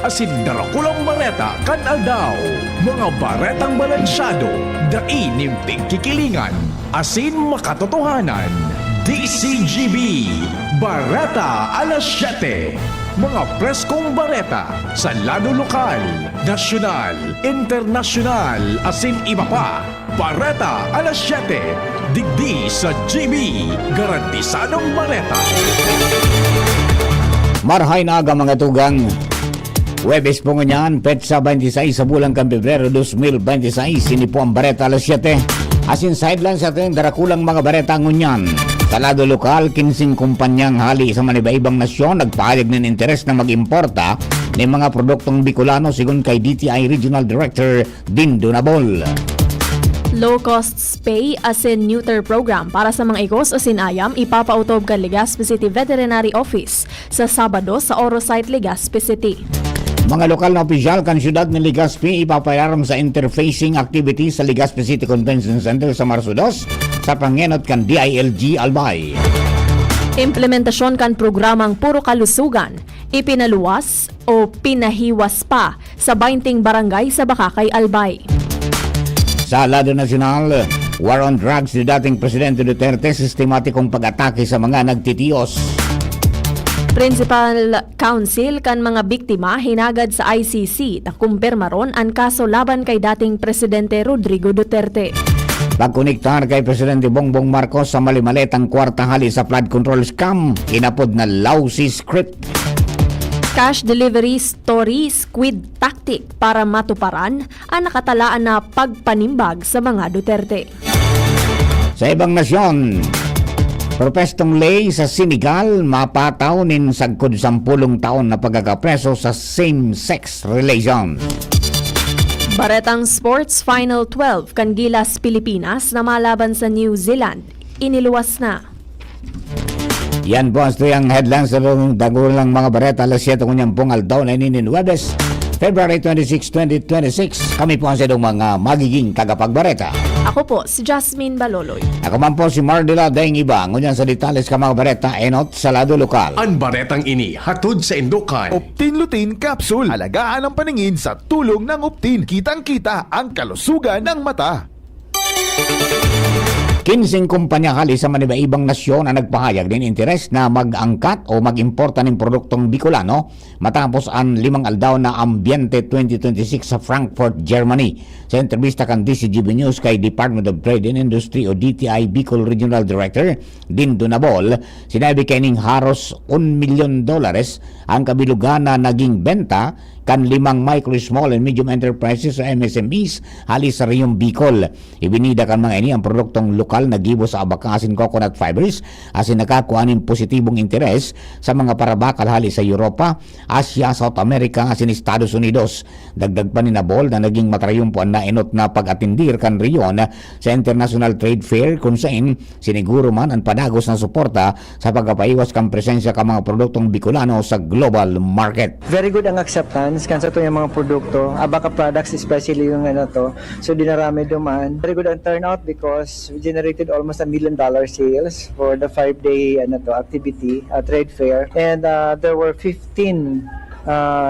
asin darakulang bareta kan aldaw. Mga baretang balansyado, dainim tigkikilingan, asin makatotohanan. DCGB, Bareta alas 7. Mga preskong bareta sa lado lokal, nasyonal, internasyonal, asin iba pa. Bareta alas 7. Digdi sa GB, garantisadong bareta. Marhay na aga mga tugang. Webes po nganyan, petsa 26 sa bulan kan Pebrero 2026. Sini po ang Bareta alas 7. Asin sideline sa ating darakulang mga bareta ngunyan. Sa lado lokal, 15 kumpanyang hali sa maniba-ibang nasyon nagpahayag ng interes na mag-importa ng mga produktong Bicolano sigon kay DTI Regional Director Dindo Nabol. Low-cost spay asin neuter program para sa mga ikos o sinayam ipapautob kan Legazpi City Veterinary Office sa Sabado sa Orosite, Legazpi City. Mga lokal na opisyal kan syudad ng Legazpi ipapayaram sa interfacing activity sa Legazpi City Convention Center sa Marso 2 sa pangenot kan DILG Albay. Implementasyon kan programang Puro Kalusugan ipinaluwas o pinahiwas pa sa 20 barangay sa Bakakay, Albay. Sa lado nasyonal, war on drugs ni dating Presidente Duterte, sistematikong pag-atake sa mga nagtitiyos. Principal Counsel kan mga biktima hinagad sa ICC na kumpirma ron ang kaso laban kay dating Presidente Rodrigo Duterte. Pagkonektar kay Presidente Bongbong Marcos sa malimaletang kwarta hali sa flood control scam, inapod na lousy script. Cash delivery story squid tactic para matuparan ang nakatalaan na pagpanimbag sa mga Duterte. Sa ibang nasyon, propestong lay sa Senegal mapataw nin sagkod 10 taon na pagkakapreso sa same-sex relations. Baretang Sports Final 12 kan Gilas, Pilipinas na malaban sa New Zealand iniluwas na. Yan po ang tuyang headlines sa dagulang mga bareta alas 7 kunyang pong aldaw na inin Webes, February 26, 2026. Kami po ang sedong mga magiging tagapagbareta. Ako po si Jasmine Baloloy. Ako man po si Mardila Daing Iba, ngunyan sa detalles ka mga bareta enot sa lado lokal. Ang baretang ini hatod sa Indokan. Optin Lutein Capsule. Alagaan ang paningin sa tulong ng Optin. Kitang-kita ang kalusugan ng mata. 15 kumpanya hali sa maniba-ibang nasyon na nagpahayag din interes na mag-angkat o mag-importa ng produktong Bicolano matapos ang 5 aldaw na Ambiente 2026 sa Frankfurt, Germany. Sa entrevista kan DCGB News kay Department of Trade and Industry o DTI Bicol Regional Director Dindo Nabol, sinabi kay ning haros $1 million ang kabilugan na naging benta kan 5 micro, small and medium enterprises o MSMEs hali sa Riyong Bicol. Ibinida kan mga ini ang produktong lokal na gibo sa abaka asin coconut fibers asin nakakuha ng positibong interes sa mga parabakal hali sa Europa, Asia, South America asin Estados Unidos. Dagdag pa ni Nabol na naging matrayumpuan na enot na pag-atindir kan riyon sa International Trade Fair kung saan siniguro man ang padagos na suporta sa pagpapaiwas kan presensya ka mga produktong Bicolano sa global market. Very good ang acceptance kan sa ito yung mga produkto, abaka products especially yung ano to, so dinarami duman. Very good ang turnout because we generated almost $1 million sales for the 5-day activity, trade fair, and there were 15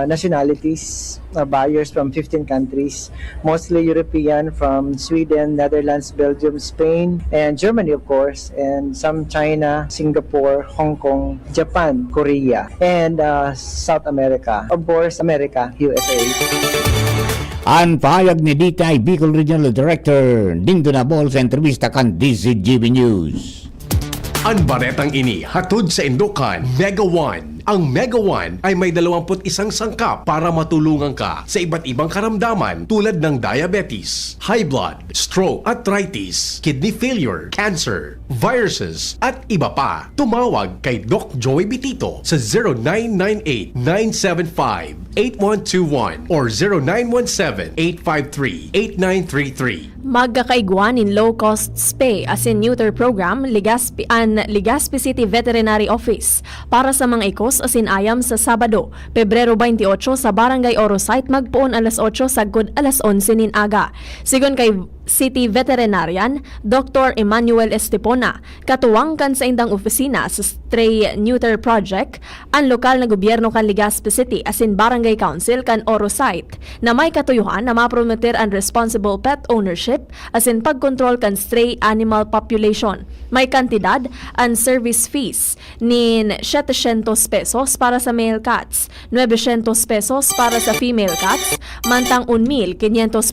nationalities, buyers from 15 countries, mostly European, from Sweden, Netherlands, Belgium, Spain, and Germany of course, and some China, Singapore, Hong Kong, Japan, Korea, and South America, of course America, USA. Ang pahayag ni DTI Bicol Regional Director Dindo Nabol sa entrevista kan DCGB News. Ang baretang ini hatod sa Indokan Mega One. Ang Mega One ay may 21 sangkap para matulungan ka sa iba't ibang karamdaman tulad ng diabetes, high blood, stroke, arthritis, kidney failure, cancer, viruses, at iba pa. Tumawag kay Doc Joey Bitito sa 0998-975-8121 or 0917-853-8933. Magkakaiguan in low-cost spay as in neuter program Legazpi City Veterinary Office para sa mga ikos asin ayam sa Sabado, Pebrero 28 sa Barangay Orosite magpuon alas 8 sagkod alas 11 nin aga. Sigon kay City Veterinarian Dr. Emmanuel Estepona katuwang kan sa indang opisina sa Stray Neuter Project ang lokal na gobyerno kan Legazpi City asin Barangay Council kan Orosite na may katuyuhan na mapromoter ang responsible pet ownership asin pagkontrol kan stray animal population. May kantidad ang service fees nin 700 pesos para sa male cats, 900 pesos para sa female cats, mantang 1,500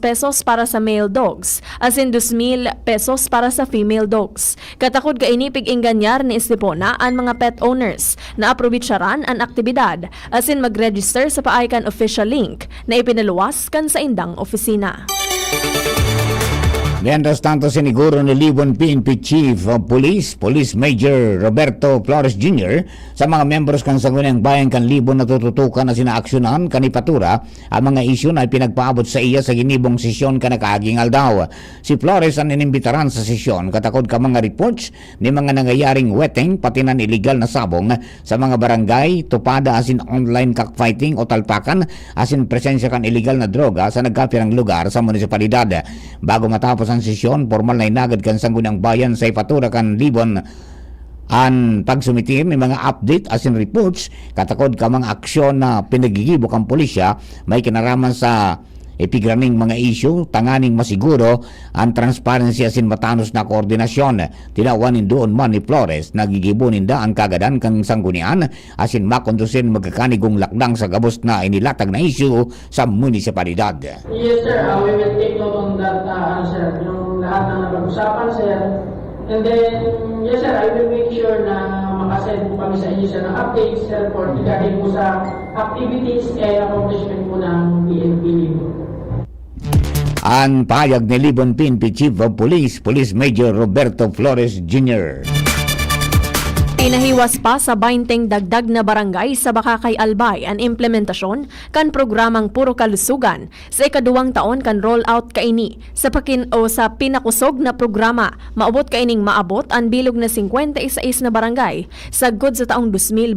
pesos para sa male dogs, asin 2,000 pesos para sa female dogs. Katakod ka inipig inganyar ni Estepona ang mga pet owners na aprobitsaran ang aktibidad asin mag-register sa paaykan official link na ipinaluwas kan sa indang opisina. Mientras tanto, siniguro ni Libon PNP Chief of Police, Police Major Roberto Flores Jr. sa mga membros kan Sangguniang Bayan kan Libon na tututukan na sinaaksyonan kanipatura ang mga isyu na pinagpaabot sa iya sa ginibong sesyon kanakaaging aldaw. Si Flores ang inimbitaran sa sesyon katakod ka mga reports ni mga nangyayaring wetting pati na illegal na sabong sa mga barangay, tupada asin online cockfighting o talpakan asin presensya kan illegal na droga sa nagkapirang lugar sa munisipalidad. Bago matapos ang sesyon, formal na inagad kan Sangguniang Bayan sa ipatura kan Libon ang pagsumitir ng mga update asin reports katakod ka mga aksyon na pinagigibok ang pulisya may kinaraman sa epigraning mga isyu, tanganing masiguro ang transparency asin matanos na koordinasyon. Tinawanin doon man ni Flores, nagigibunin da ang kagadan kang sanggunian asin makondusin magkakanigong lakdang sa gabos na inilatag na isyu sa munisipalidad. Yes sir, we will take note on that sir, yung lahat ng napag-usapan sir. And then, yes sir, I will make sure na makasend po kami sa inyo sir ng updates sir for regarding po sa activities and accomplishment po ng PNP Libon. Ang pahayag ni Libon PNP Chief of Police, Police Major Roberto Flores Jr. Pinahiwas pa sa 20 dagdag na barangay sa Bakakay Albay ang implementasyon kan programang Puro Kalusugan sa ikaduwang taon kan rollout kaini sa sa pinakusog na programa maabot kaining maabot ang bilog na 56 na barangay sagod sa taong 2028.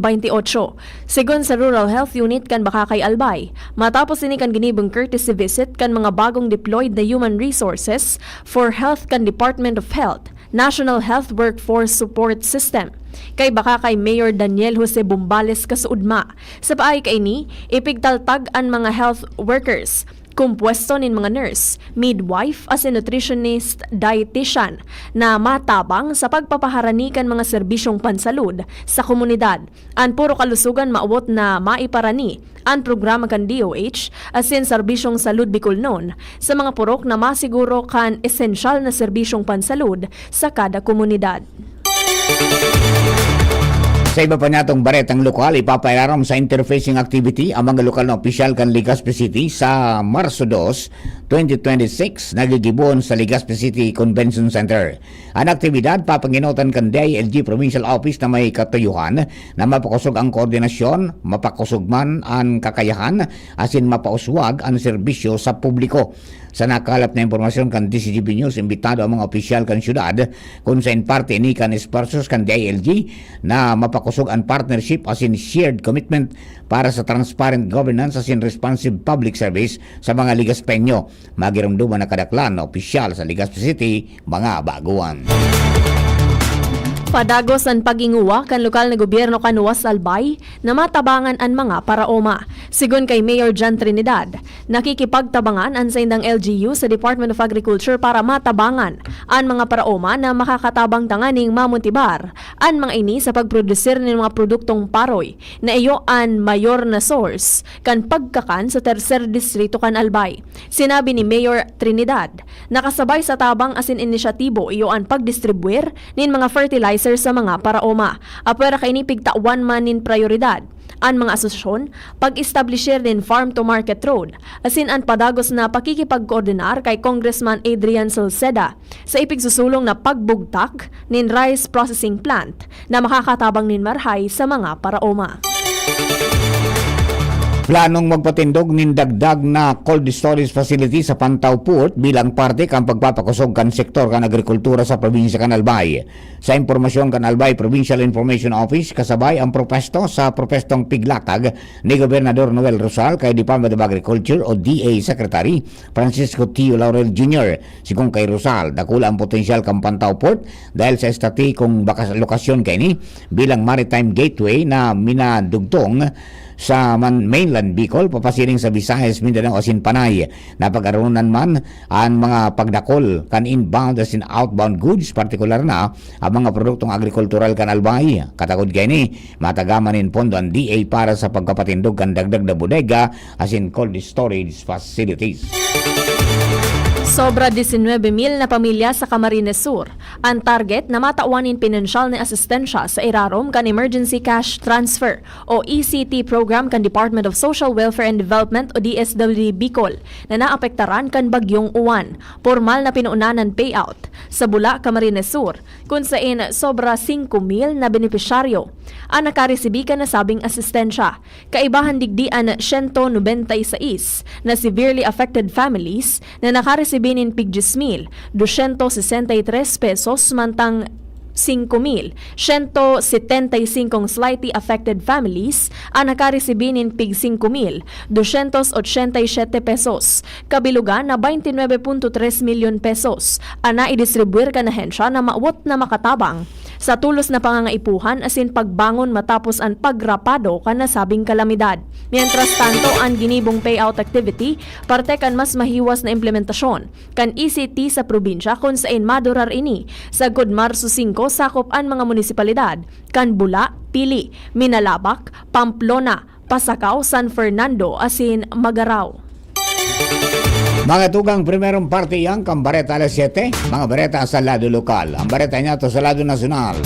Sigon sa Rural Health Unit kan Bakakay Albay, matapos ini kan ginibong courtesy visit kan mga bagong deployed na human resources for health kan Department of Health, National Health Workforce Support System. Kay baka kay Mayor Daniel Jose Bumbales kasuudma. Sa paay kay ni, ipigtaltag ang mga health workers, kumpwesto nin mga nurse, midwife as nutritionist, dietitian na matabang sa pagpapaharanikan mga serbisyong pansalud sa komunidad. Ang Puro Kalusugan maabot na maiparani ang programa kan DOH asin serbisyong salud Bicolnon sa mga purok na masiguro kan esensyal na serbisyong pansalud sa kada komunidad. Sa iba pa natong baretang lokal, ipapailaram sa interfacing activity ang mga lokal na opisyal kan Legazpi City sa Marso 2, 2026 nagigibon sa Legazpi City Convention Center. Ang aktibidad papanginotan kan DILG Provincial Office na may katuyuhan na mapakusog ang koordinasyon, mapakusog man ang kakayahan, asin mapauswag ang serbisyo sa publiko. Sa nakalap na impormasyon kan DCGB News, imbitado ang mga opisyal kan syudad kung sa in parte ni kan esparsos kan DILG na mapakusog ang partnership asin shared commitment para sa transparent governance asin responsive public service sa mga Legazpeño. Magirumduman na kadaklan na opisyal sa Legazpi City, mga baguan. Padagos ang paginguwa kan lokal na gobyerno kan Uwas Albay na matabangan ang mga paraoma. Sigon kay Mayor John Trinidad, nakikipagtabangan ang sa indang LGU sa Department of Agriculture para matabangan ang mga paraoma na makakatabang tanganing mamotibar ang mga ini sa pagprodusir ng mga produktong paroy na iyo ang mayor na source kan pagkakan sa tercer distrito kan Albay. Sinabi ni Mayor Trinidad, nakasabay sa tabang asin inisyatibo iyo ang pagdistribuir nin mga fertilizer sa mga paraoma. Apwera kay ni pigtawan man nin prioridad ang mga asosasyon pag-establisher din farm to market road asin ang padagos na pakikipagkoordinar kay Congressman Adrian Salceda sa ipigsusulong na pagbugtak nin rice processing plant na makakatabang nin marhay sa mga paraoma. Planong magpatindog nin dagdag na cold storage facility sa Pantaw Port bilang parte kan pagpapakusog kan sektor kan agrikultura sa probinsya kan Albay. Sa impormasyon kan Albay Provincial Information Office, kasabay ang propestong piglatag ni Gobernador Noel Rosal kay Department of Agriculture o DA Secretary Francisco Tio Laurel Jr. Sigong kay Rosal, dakula ang potensyal kan Pantaw Port dahil sa estrategikong lokasyon kay ni bilang maritime gateway na minadugtong sa mainland Bicol, papasiling sa Visayas, Mindanao, asin Panay. Napag-arunan man ang mga pagdakol kan inbound asin outbound goods, partikular na ang mga produktong agrikultural kan Albay. Katagod kay ni, matagaman pondo ang DA para sa pagkapatindog kan dagdag na bodega asin cold storage facilities. Sobra 19,000 na pamilya sa Camarines Sur ang target na matauanin pinansyal na asistensya sa irarom kan Emergency Cash Transfer o ECT program kan Department of Social Welfare and Development o DSWD Bicol na naapektaran kan bagyong uwan. Formal na pinuunanan payout sa Bula, Camarines Sur kung saan sobra 5,000 na benepisyaryo ang nakaresibi ka na sabing asistensya. Kaibahan digdian 196 na severely affected families na nakaresibi nin pig 10,263 pesos mantang 5,175 slightly affected families ang nakaresibi nin pig 5,287 pesos. Kabilugan na 29.3 milyon pesos ang naidistribuir ka na hensya na maawot na makatabang sa tulos na pangangaipuhan asin pagbangon matapos ang pagrapado kan nasabing kalamidad. Mientras tanto, ang ginibong payout activity parte kan mas mahiwas na implementasyon kan ECT sa probinsya kung saan madurar ini sa Good Marso 5 sakop ang mga munisipalidad kan Bula, Pili, Minalabak, Pamplona, Pasacao, San Fernando asin Magarao. Mga tugang primerong parte yang kang Bareta alas 7, mga Bareta sa lado lokal. Ang Bareta niya to sa lado nasyonal.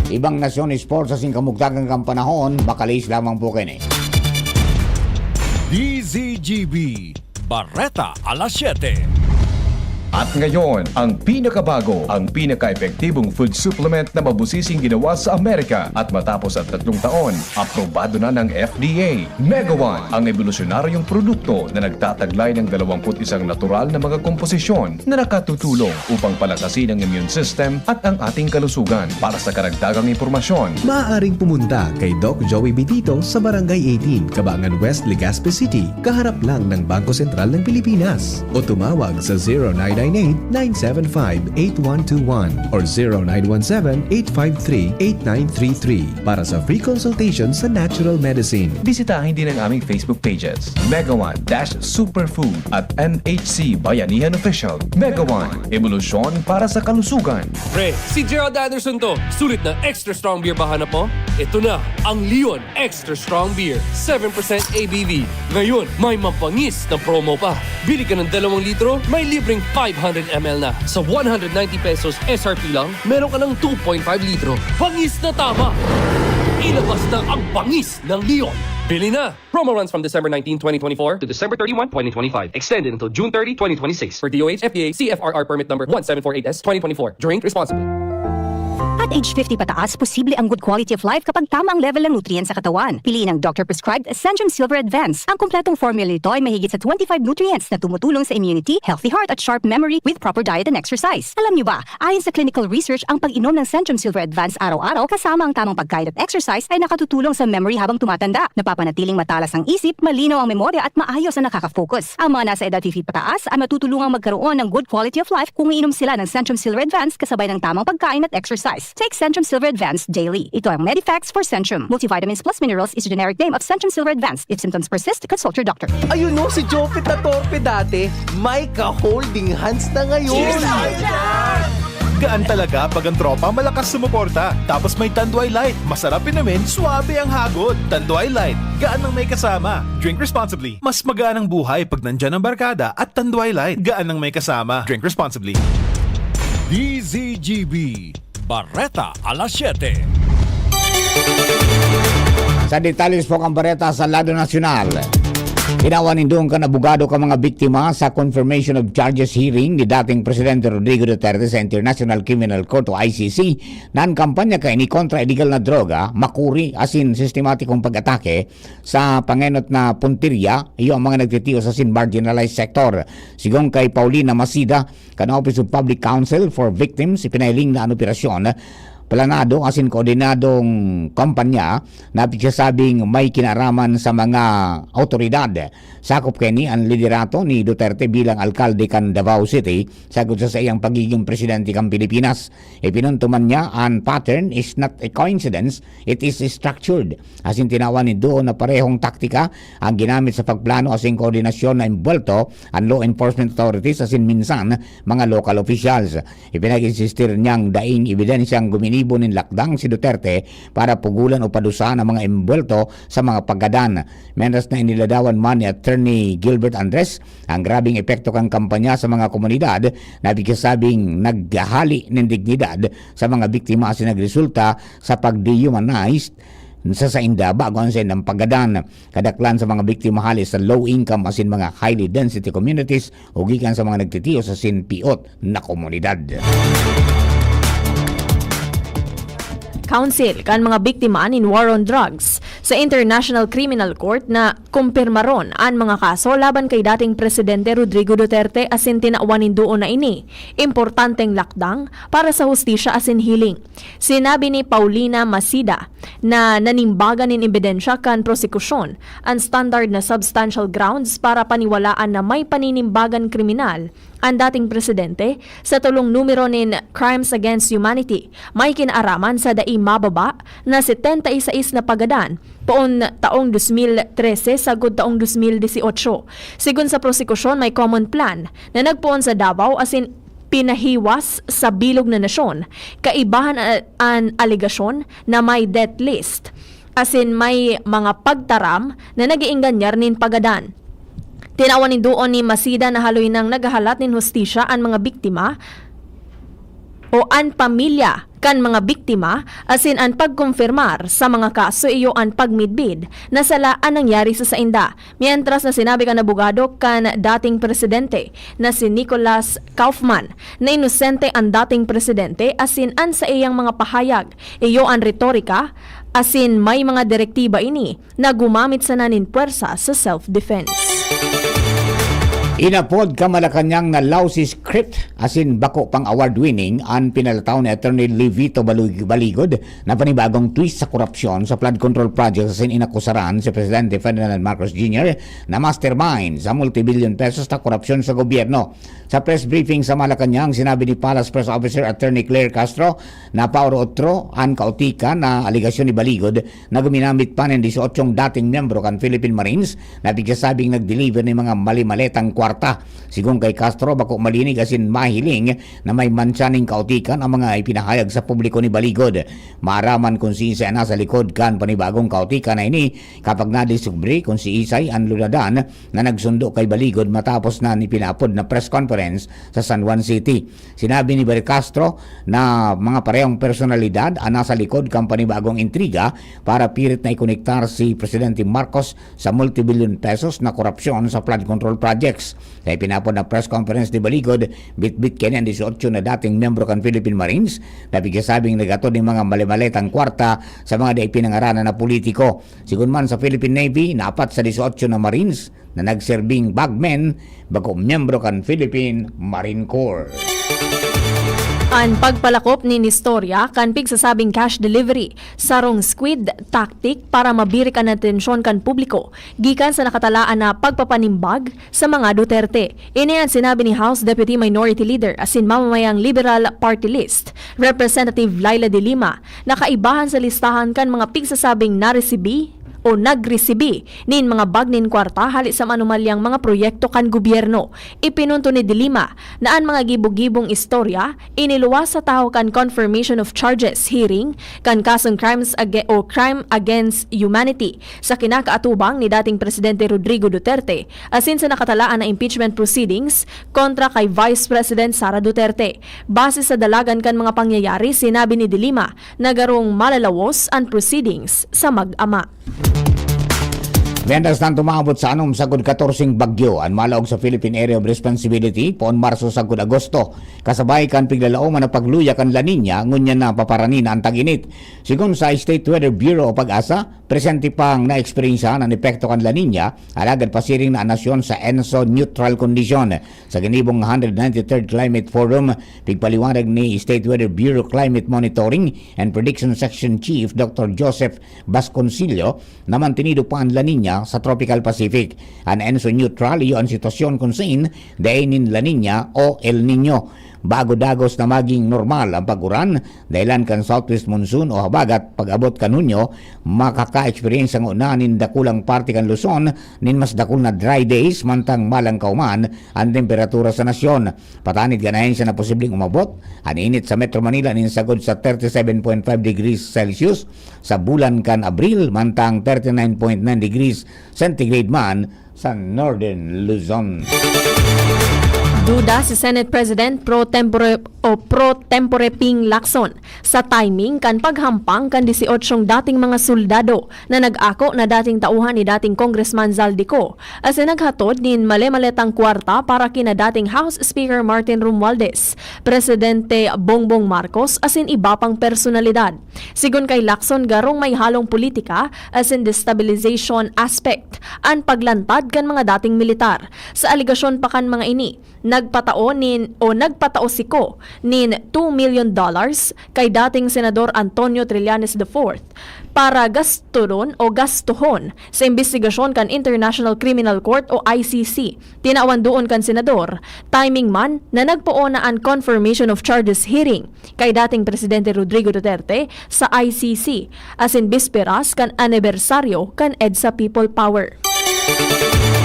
Ibang nasyon sports sa singkamugtagang kang panahon, bakalis lamang po kayo ni. DZGB Bareta alas 7. At ngayon, ang pinakabago, ang pinaka-epektibong food supplement na mabusising ginawa sa Amerika at matapos ang 3 taon, aprobado na ng FDA. Mega One, ang evolusyonaryong produkto na nagtataglay ng 21 natural na mga komposisyon na nakatutulong upang palakasin ang immune system at ang ating kalusugan. Para sa karagdagang impormasyon, maaaring pumunta kay Doc Joey Bitito sa Barangay 18, Cabangan West, Legazpi City, kaharap lang ng Bangko Sentral ng Pilipinas. O tumawag sa 0998-975-8121 or 0917-853-8933 para sa free consultation sa natural medicine. bisitahin din ang aming Facebook pages, Mega One-Superfood at NHC Bayanihan Official. Mega One, evolusyon para sa kalusugan. Pre, si Gerald Anderson to. Sulit na extra strong beer ba hanap mo? Ito na, ang Leon Extra Strong Beer. 7% ABV. Ngayon, may mapangis na promo pa. Bili ka ng 2 litro, may libreng 500 ml na. Sa 190 pesos SRP lang, meron ka ng 2.5 litro. Bangis na tama! Ilabas na ang bangis ng Leon. Bili na! Promo runs from December 19, 2024 to December 31, 2025. Extended until June 30, 2026. For DOH, FDA, CFRR permit number 1748S, 2024. Drink responsibly. At age 50 pataas, posible ang good quality of life kapag tama ang level ng nutrients sa katawan. Piliin ang doctor-prescribed Centrum Silver Advance. Ang kumpletong formula nito ay mahigit sa 25 nutrients na tumutulong sa immunity, healthy heart at sharp memory with proper diet and exercise. Alam niyo ba, ayon sa clinical research, ang pag-inom ng Centrum Silver Advance araw-araw kasama ang tamang pagkain at exercise ay nakatutulong sa memory habang tumatanda. Napapanatiling matalas ang isip, malinaw ang memorya at maayos ang nakaka-focus. Ang mga nasa edad 50 pataas ay matutulungang magkaroon ng good quality of life kung iinom sila ng Centrum Silver Advance kasabay ng tamang pagkain at exercise. Take Centrum Silver Advance daily. Ito ang Medifax for Centrum. Multivitamins plus minerals is a generic name of Centrum Silver Advance. If symptoms persist, consult your doctor. Ayun no, si Jopit na torpe dati, may ka-holding hands na ngayon. Gaan talaga pag ang tropa malakas sumuporta. Tapos may Tanduay Light. Masarap inumin, suabe ang hagod. Tanduay Light, gaan ng may kasama. Drink responsibly. Mas magaan ang buhay pag nandyan ang barkada at Tanduay Light. Gaan ng may kasama. Drink responsibly. DZGB Bareta alas 7. Sa detalles po ang Bareta sa lado nasyonal. Ginawa doon ka abogado ka mga biktima sa confirmation of charges hearing ni dating Presidente Rodrigo Duterte sa International Criminal Court o ICC nan kampanya kay ni kontra illegal na droga, makuri asin sistematikong pag-atake sa pangenot na puntirya iyo ang mga nagtitiyo sa sin marginalized sector. Sigong kay Paulina Masida, kana Office of Public Counsel for Victims, ipinailing na operasyon planado asin koordinadong kampanya na sabing may kinaraman sa mga autoridad. Sakop kini ang liderato ni Duterte bilang alkalde kan Davao City sagot sa iyang pagiging presidente kan Pilipinas. Ipinuntuman niya ang pattern is not a coincidence, it is structured. Asin tinawan ni doon na parehong taktika ang ginamit sa pagplano asin koordinasyon na imbulto ang law enforcement authorities asin minsan mga local officials. Ipinag-insistir niyang daing ebidensyang guminibo ng lakdang si Duterte para pugulan o padusahan ang mga imbulto sa mga paggadan. Mentas na iniladawan man ni Attorney Gilbert Andres ang grabing epekto kang kampanya sa mga komunidad na bigkasabing naghahali ng dignidad sa mga biktima asin nagresulta sa pag-dehumanized sa inda bago ang ng paggadan. Kadaklan sa mga biktima halis sa low income asin mga highly density communities o gikan sa mga nagtitiyo sa sinpiot na komunidad. Council kan mga biktima in war on drugs sa International Criminal Court na kumpirmaron ang mga kaso laban kay dating Presidente Rodrigo Duterte asin tinawanin doon na ini. Importanteng lakdang para sa hustisya asin hiling. Sinabi ni Paulina Masida na nanimbagan in ebidensya kan prosekusyon ang standard na substantial grounds para paniwalaan na may paninimbagan kriminal ang dating presidente sa tulong numero nin Crimes Against Humanity. May kinaaraman sa dai mababa na 76 na pagadan poon taong 2013 sagod taong 2018. Sigun sa prosekusyon may common plan na nagpoon sa Davao asin pinahiwas sa bilog na nasyon. Kaibahan ang aligasyon na may death list asin may mga pagtaram na nagiingganyar nin pagadan. Tinawan ni doon ni Masida na haloy nang nagahalat nin hustisya ang mga biktima o ang pamilya kan mga biktima asin ang pagkonfirmar sa mga kaso iyo ang pagmidbid na sala ang nangyari sa sainda. Mientras na sinabi kan abogado kan dating presidente na si Nicolas Kaufman na inosente ang dating presidente asin ang sa iyang mga pahayag iyo ang retorika asin may mga direktiba ini na gumamit sa nanin puwersa sa self-defense. Inapod ka Malacanang na lousy script asin bako pang award-winning ang pinalataw ni Attorney Levito Baligod na panibagong twist sa korupsyon sa flood control project asin inakusaran si Presidente Ferdinand Marcos Jr. na mastermind sa multi-billion pesos na korupsyon sa gobyerno. Sa press briefing sa Malacanang, sinabi ni Palace Press Officer Attorney Claire Castro na pauro otro ang kautikan na aligasyon ni Baligod na guminamit pa ng 18 dating miyembro kan Philippine Marines na bigasabing nag-deliver ng mga mali-maletang kwarta. Sigong kay Castro, bako malinig asin mahiling na may mantsaning kautikan ang mga ipinahayag sa publiko ni Baligod. Maaraman kung si Isay nasa likod kan panibagong kautikan na ini kapag nadisubri kung si Isay ang lunadan na nagsundo kay Baligod matapos na ipinapod na press conference sa San Juan City. Sinabi ni Barry Castro na mga parehong personalidad ang nasa likod kan panibagong intriga para pilit na ikonektar si Presidente Marcos sa multi-billion pesos na korupsyon sa flood control projects. Sa ipinapod na press conference ni Baligod, bit-bit kanya ang 18 na dating membro kan Philippine Marines na bigasabing nagato ng mga mali-maletang kwarta sa mga ipinangaranan na politiko. Sigun man sa Philippine Navy, naapat sa 18 na Marines na nagserbing bagmen bago membro kan Philippine Marine Corps. Ang pagpalakop ni Nistorya kan pigsasabing cash delivery sarong squid tactic para mabirik ang atensyon kan publiko gikan sa nakatalaan na pagpapanimbag sa mga Duterte. Ini ang sinabi ni House Deputy Minority Leader asin mamamayang Liberal Party List Representative Laila de Lima na kaibahan sa listahan kan mga pigsasabing naresibi o nagresibi nin mga bagnin kwarta hali sa manumalyang mga proyekto kan gobyerno. Ipinunto ni Dilima na ang mga gibog-gibong istorya iniluwas sa tao kan confirmation of charges hearing kan kasong crime against humanity sa kinakaatubang ni dating Presidente Rodrigo Duterte asin sa nakatalaan na impeachment proceedings kontra kay Vice President Sara Duterte. Base sa dalagan kan mga pangyayari, sinabi ni Dilima na garong malalawos ang proceedings sa mag-ama. Vendas nang tumabot sa anom sagod 14 bagyo ang malaog sa Philippine Area of Responsibility poon Marso sagod Agosto. Kasabay kan piglalaom na pagluya kan La Nina ngunya na paparanin ang tag-init. Sigon sa State Weather Bureau o Pag-asa, presente pang na-eksperyensyahan ang epekto kan La Nina alagad pasiring na nasyon sa ENSO neutral condition. Sa ginibong 193rd Climate Forum, pigpaliwanag ni State Weather Bureau Climate Monitoring and Prediction Section Chief Dr. Joseph Vasconcillo naman tinido pa ang La Nina sa Tropical Pacific. Ang ENSO neutral iyo ang sitwasyon kung saan dainin La Nina o El Nino. Bago dagos na maging normal ang pag-uran dahilan kan southwest monsoon o habagat pag-abot kanunyo makaka-experience ang unanin dakulang parte kan Luzon nin mas dakul na dry days mantang malang kauman ang temperatura sa nasyon. Patanid ganahin siya na posibleng umabot ang init sa Metro Manila nin sagod sa 37.5 degrees Celsius sa bulan kan Abril mantang 39.9 degrees centigrade man sa Northern Luzon. Duda si Senate President pro tempore Ping Lacson sa timing kan paghampang kan 18 dating mga soldado na nag-ako na dating tauhan ni dating Congressman Zaldico as naghatod nin male-maletang kwarta para kina dating House Speaker Martin Romualdez, Presidente Bongbong Marcos asin iba pang personalidad. Sigon kay Lacson garong may halong politika as in destabilization aspect ang paglantad kan mga dating militar. Sa aligasyon pa kan mga ini, nagpatao si Ko nin $2 million kay dating Senador Antonio Trillanes IV para gastuhon sa investigasyon kan International Criminal Court o ICC. Tinawan doon kan Senador, timing man na nagpuo na ang confirmation of charges hearing kay dating Presidente Rodrigo Duterte sa ICC as in bisperas kan anibersaryo kan EDSA People Power.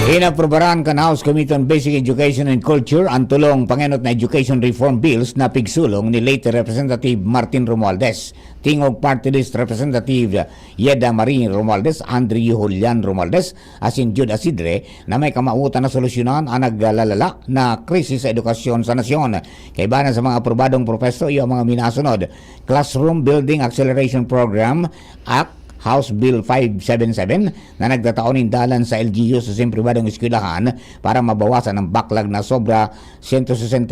Inaprobaran kan House Committee on Basic Education and Culture ang tulong pangenot na education reform bills na pigsulong ni late Representative Martin Romualdez, tingog Party List Representative Yeda Marie Romualdez, Andrew Julian Romualdez, asin Jude Asidre na may kamautan na solusyonan ang naglalala na krisis sa edukasyon sa nasyon. Kaibanan sa mga aprobadong propeso iyo ang mga minasunod: Classroom Building Acceleration Program Act, House Bill 577 na nagtataonin dalan sa LGU sa pribadong eskwelahan para mabawasan ang backlog na sobra 165,000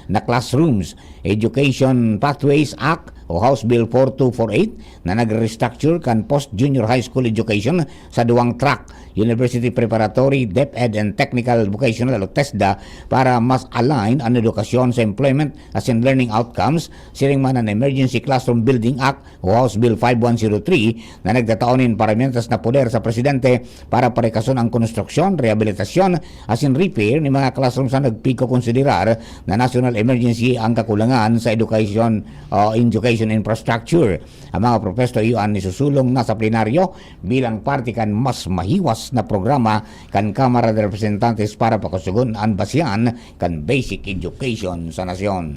na classrooms. Education Pathways Act o House Bill 4248 na nag-restructure kan post-junior high school education sa duwang track, University Preparatory, DepEd and Technical Vocational o TESDA para mas align ang edukasyon sa employment as in learning outcomes. Siring man ang Emergency Classroom Building Act o House Bill 5103 na nagtataonin paramentas na poder sa Presidente para parekason ang konstruksyon, rehabilitasyon as in repair ni mga classrooms na nagpiko konsiderar na national emergency ang kakulangan sa education infrastructure. Ang mga propesto iyon nisusulong na sa plenaryo bilang parte kan mas mahiwas na programa kan Kamara de Representantes para pagkasugon ang basyan kan basic education sa nasyon.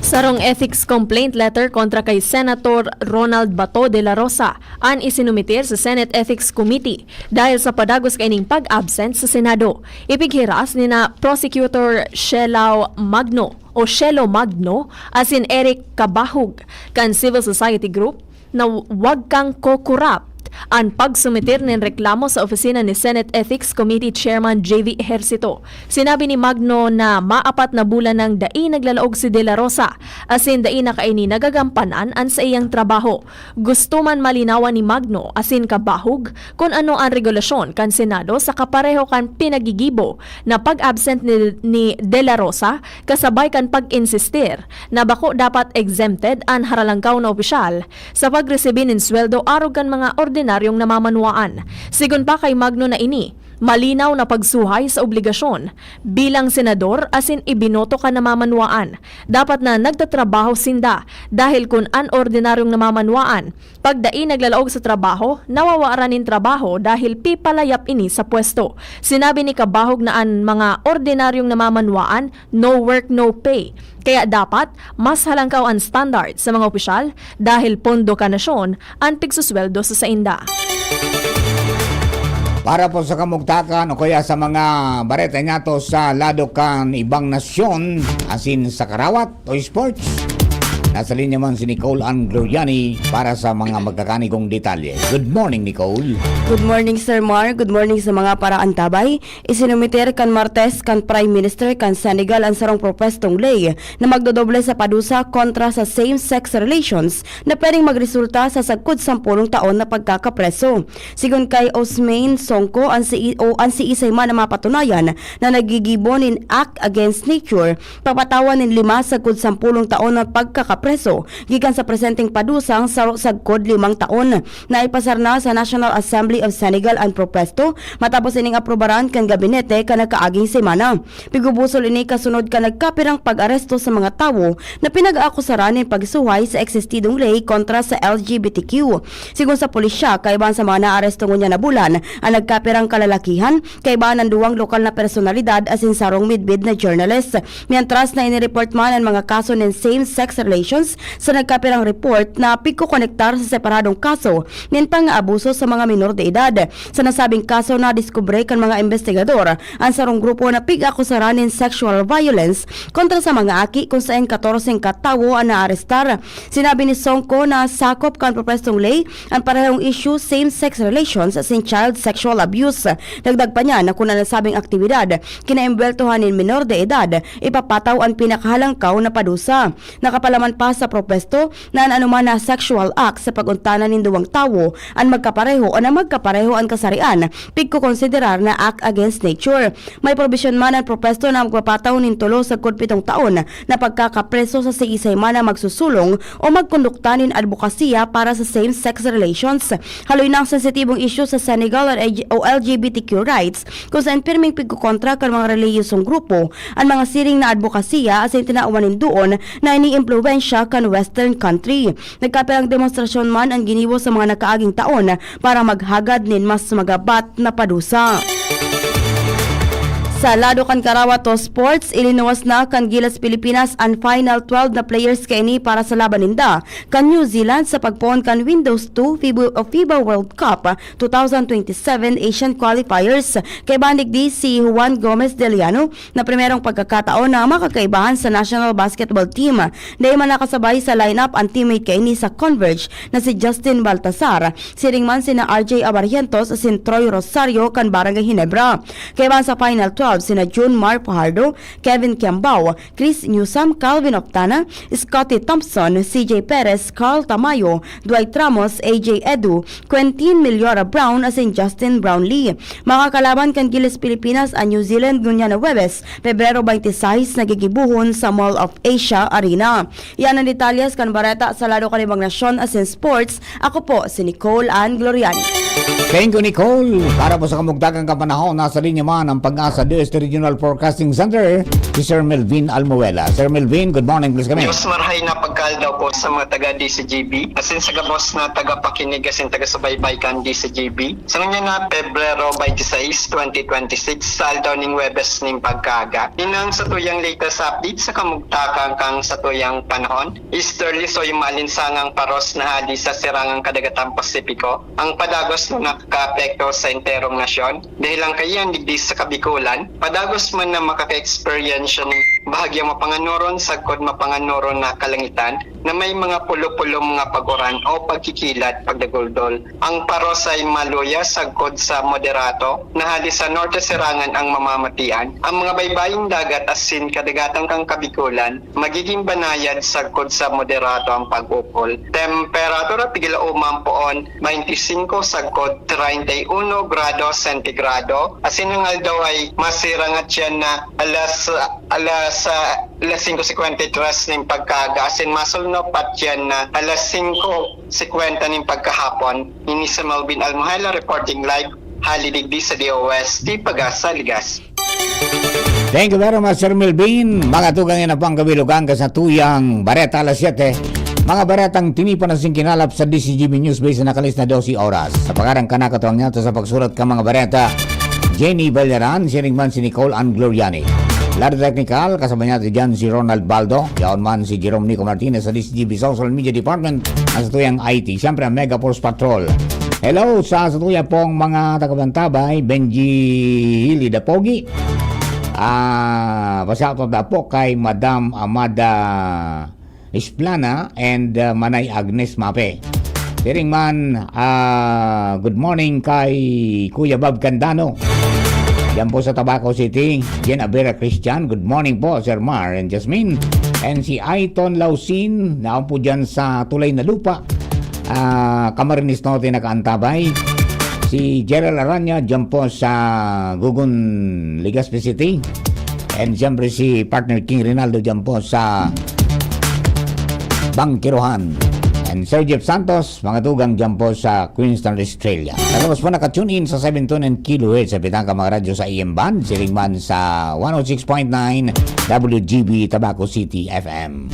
Sarong ethics complaint letter kontra kay Senator Ronald Bato de la Rosa ang isinumitir sa Senate Ethics Committee dahil sa padagos kaining pag-absent sa Senado. Ipighiras ni na Prosecutor Shelo Magno as in Eric Cabahug kan Civil Society Group na wag kang ko-corrupt ang pagsumitir ng reklamo sa opisina ni Senate Ethics Committee Chairman J.V. Ejercito. Sinabi ni Magno na maapat na bulan ng dai naglalaog si De La Rosa asin dai na kaini nagagampanan an sa iyang trabaho. Gusto man malinawan ni Magno asin Kabahug kung ano ang regulasyon kan Senado sa kapareho kan pinagigibo na pag-absent ni De La Rosa kasabay kan pag-insistir na bako dapat exempted ang haralangkaw na opisyal sa pagresibin ng sweldo arog kan mga ordinaryong namamanwaan. Sigon pa kay Magno na ini, malinaw na pagsuhay sa obligasyon bilang senador asin ibinoto ka namamanwaan. Dapat na nagtatrabaho sinda dahil kung an ordinaryong namamanwaan, pagdai naglalaog sa trabaho, nawawaranin trabaho dahil pipalayap ini sa pwesto. Sinabi ni Kabahog na ang mga ordinaryong namamanwaan, no work, no pay. Kaya dapat mas halangkaw ang standard sa mga opisyal dahil pondo ka nasyon ang pigsusweldo sa sainda. Para po sa kamugtakan o kaya sa mga bareta nato sa lado kan ibang nasyon asin sa karawat o sports, Nasa linya man si Nicole Ann Gloriani para sa mga magkakanigong detalye. Good morning, Nicole. Good morning, Sir Mar. Good morning sa mga paraantabay. Isinumiter kan Martes kan Prime Minister kan Senegal ang sarong propestong lay na magdodoble sa padusa kontra sa same-sex relations na pwedeng magresulta sa sagkod 10 taon na pagkakapreso. Sigun kay Osmain Sonko, ang si man na mapatunayan na nagigibon in act against nature, papatawan ng 5 sagkod 10 taon na pagkakapreso gikan sa presenteng padusang sagkod 5 taon na ipasar na sa National Assembly of Senegal ang propesto matapos ining aprobaran kan gabinete kan nakaaging semana. Pigubusol ini kasunod ka nagkapirang pag-aresto sa mga tawo na pinag-aakusaran ng pagsuhay sa eksistidong lay kontra sa LGBTQ. Sigun sa pulisya, kaibahan sa mga naaresto ngunya na bulan ang nagkapirang kalalakihan, kaibahan ng 2 lokal na personalidad asin sarong midbid na journalist. Mientras na inireport man ang mga kaso ng same-sex relations sa nagkapirang report na pigkukonektar sa separadong kaso ng pang-aabuso sa mga minor de edad. Sa nasabing kaso na diskubre kan mga investigador ang sarong grupo na pig-akusaran ng sexual violence kontra sa mga aki kung saan 14 katawo ang naarestar. Sinabi ni Sonko na sakop kan propestong lay ang parehong issue same-sex relations as in child sexual abuse. Dagdag pa niya na kung nasabing aktibidad kinaimbeltohan ng minor de edad, ipapataw ang pinakahalangkaw na padusa. Nakapalaman pa sa propesto na ang anuman na sexual act sa paguntanan ng 2 tawo ang magkapareho o na magkapareho ang kasarian, pigkukonsiderar na act against nature. May provision man ang propesto na magpapataw ng 3 sa 7 taon na pagkakapreso sa siisay man na magsusulong o magkondukta ng advokasya para sa same-sex relations. Haloy na ang sensitibong issue sa Senegal o LGBTQ rights kung saan pirming pigkukontra kan mga reliyosong grupo ang mga siring na advokasya as in tinaumanin doon na ini-impluwensya kan western country. Nagkapelang demonstrasyon man ang giniwo sa mga nakaaging taon para maghagad nin mas magabat na padusa. Sa lado kan Karawato Sports, ilinuwas na kan Gilas Pilipinas ang final 12 na players kaini para sa laban ninda kan New Zealand sa pagpon kan Windows 2 FIBA World Cup 2027 Asian Qualifiers. Kay bandig di si Juan Gomez de Liano na primerong pagkakataon na makakaibahan sa national basketball team. Dahil man nakasabay sa lineup ang teammate kaini sa Converge na si Justin Baltasar, siring man sina RJ Abarrientos at sin Troy Rosario kan Barangay Ginebra. Kay ban sa final 12 sina June Mar Fajardo, Kevin Kiambao, Chris Newsome, Calvin Optana, Scotty Thompson, CJ Perez, Carl Tamayo, Dwight Ramos, AJ Edu, Quentin Meliora Brown as in Justin Brownlee. Makakalaban kan Gilas Pilipinas ang New Zealand ngunya na Webes, Pebrero 26 nagigibuhon sa Mall of Asia Arena. Yan ang detalyes kan Bareta sa lado kanibang nasyon as in sports. Ako po si Nicole Ann Gloriani. Thank you, Nicole. Para po sa kamugdagang kapanahon, nasa linya man ang Pag-asa DOST Regional Forecasting Center, si Sir Melvin Almuela. Sir Melvin, good morning, please kami. Diyos marhay na pagkaldaw po sa mga taga-DCGB. Asin sa gabos na taga-pakinig, asin taga-subaybay kan DCGB. Sa nga na Pebrero 26, 2026, sa aldaw ning Webes ning pagkaga. Inang sa tuyang latest update sa kamugtakang kang sa tuyang panahon. Easterly so yung malinsangang paros na hali sa sirangang kadagatang Pasipiko. Ang padagos na nakaka-apekto sa enterong nasyon. Dahil lang kayan digdi sa Kabikulan, padagos man na makaka-experience ng bahagyang mapanganoron sagkod mapanganoron na kalangitan na may mga pulo-pulo mga paguran o pagkikilat pagdaguldol. Ang paros ay maluya sagkod sa moderato na hali sa norte serangan ang mamamatian. Ang mga baybaying dagat asin kadagatang kang Kabikulan magiging banayad sagkod sa moderato ang pag-upol. Temperatura pigila umampoon 25 sagkod 31 grado sentigrado. Asin ang aldaw ay masirangat yan na alas 5:53 ng pagkaga. Asin masulno pat yan na alas 5:50 ng pagkahapon. Ini sa Melvin Almuela reporting live halidigdi sa DOST Pag-asa Ligas. Thank you very much, Sir Melvin. Mga tugang na pang kabilugan ka sa tuyang Bareta alas 7. Mga baretang tinipan na singkinalap sa DCGB News Base na nakalis na 12 oras. Sa pangarang kanakatuwang niya sa pagsulat ka mga bareta, Jenny Valleran, siring man si Nicole Ann Gloriani. Lado Technical, kasama niya si John si Ronald Baldo, yaon man si Jerome Nico Martinez sa DCGB Social Media Department at sa tuyang IT. Siyempre ang Mega Force Patrol. Hello sa tuya pong mga tagabantabay, Benji Hili Dapogi. Pasyatot na po kay Madam Amada Isplana, and Manay Agnes Mape. Tiring man, good morning kay Kuya Bob Candano. Yan po sa Tabaco City. Jen Abera Christian, good morning po Sir Mar and Jasmine. And si Aiton Lausin, na po dyan sa Tulay na Lupa. Camarines Norte nakaantabay. Si Gerald Aranya dyan po sa Gugun, Legazpi City. And siyempre si partner King Rinaldo dyan po sa Bangkirohan. And Sir Jeff Santos, mga tugang dyan po sa Queenstown, Australia. Tapos po nakatune in sa 729 kHz sa Pitangka mga radyo sa AM band, siling man sa 106.9 WGB Tabaco City FM.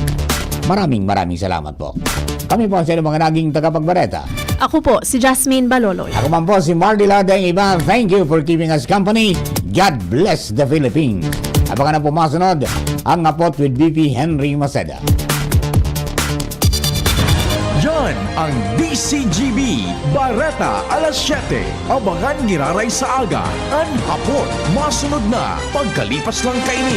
Maraming salamat po. Kami po sa mga naging tagapagbareta. Ako po, si Jasmine Baloloy. Ako man po si Marty Ladeng Iba. Thank you for keeping us company. God bless the Philippines. Abangan na po masunod ang Ngapot with BP Henry Maceda. Yan ang DCGB Bareta alas 7. Abangan giraray sa aga. Ang hapon, masunod na pagkalipas lang kaini.